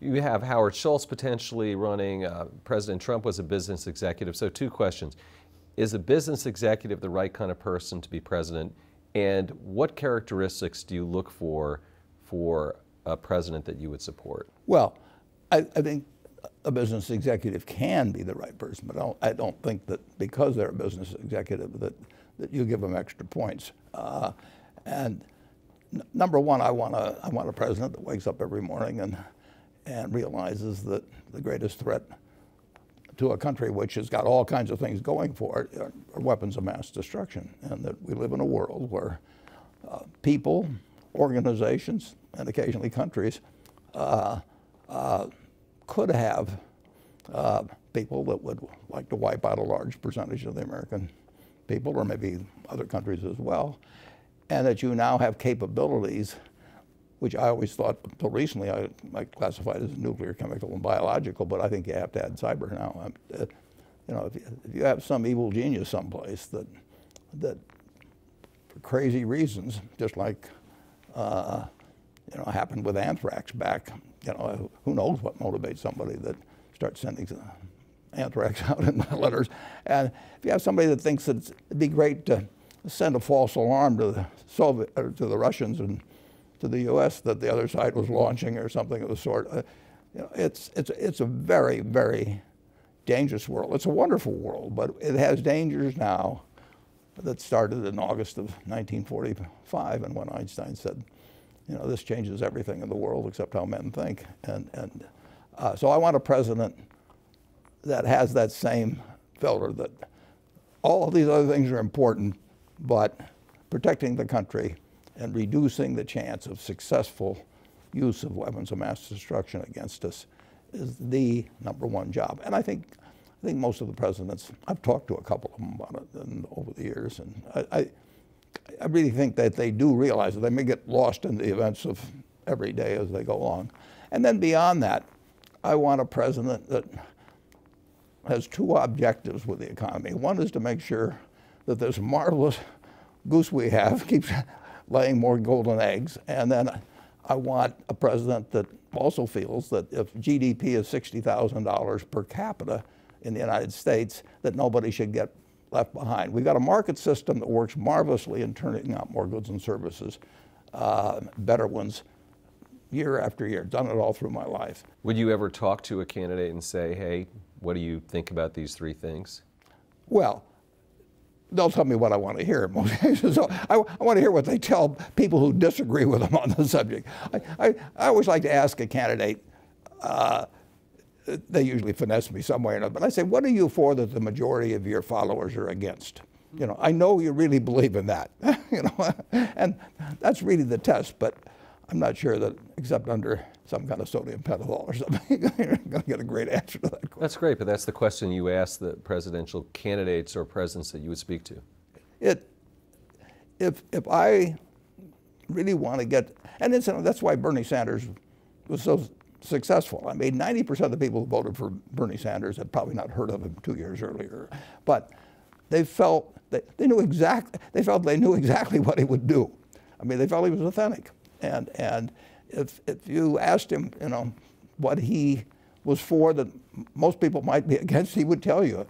You have Howard Schultz potentially running. President Trump was a business executive. So two questions. Is a business executive the right kind of person to be president? And what characteristics do you look for a president that you would support? Well, I think a business executive can be the right person, but I don't think that because they're a business executive that you give them extra points. And number one, I want a president that wakes up every morning and realizes that the greatest threat to a country which has got all kinds of things going for it are weapons of mass destruction, and that we live in a world where people, organizations, and occasionally countries could have people that would like to wipe out a large percentage of the American people, or maybe other countries as well, and that you now have capabilities which I always thought until recently I classified as nuclear, chemical, and biological, but I think you have to add cyber now. You know, if you have some evil genius someplace that for crazy reasons, just like you know, happened with anthrax back, you know, who knows what motivates somebody that starts sending anthrax out in letters. And if you have somebody that thinks that it'd be great to send a false alarm to the Soviet, or to the Russians and to the U.S. that the other side was launching or something of the sort, you know, it's a very, very dangerous world. It's a wonderful world, but it has dangers now that started in August of 1945, and when Einstein said, you know, this changes everything in the world except how men think. And so I want a president that has that same filter, that all of these other things are important, but protecting the country and reducing the chance of successful use of weapons of mass destruction against us is the #1 job. And I think most of the presidents, I've talked to a couple of them about it over the years, and I really think that they do realize that they may get lost in the events of every day as they go along. And then beyond that, I want a president that has two objectives with the economy. One is to make sure that this marvelous goose we have keeps laying more golden eggs. And then I want a president that also feels that if GDP is $60,000 per capita in the United States, that nobody should get left behind. We've got a market system that works marvelously in turning out more goods and services, better ones, year after year. Done it all through my life. Would you ever talk to a candidate and say, hey, what do you think about these three things? Well, they'll tell me what I want to hear in most cases. So I want to hear what they tell people who disagree with them on the subject. I always like to ask a candidate, they usually finesse me some way or another, but I say, what are you for that the majority of your followers are against? You know, I know you really believe in that, you know, and that's really the test, but I'm not sure that, except under some kind of sodium pentothal or something, you're going to get a great answer to that question. That's great, but that's the question you ask the presidential candidates or presidents that you would speak to. If I really want to get, and that's why Bernie Sanders was so successful. I mean, 90% of the people who voted for Bernie Sanders had probably not heard of him 2 years earlier, but they felt they knew exactly what he would do. I mean, they felt he was authentic. And if you asked him, you know, what he was for that most people might be against, he would tell you.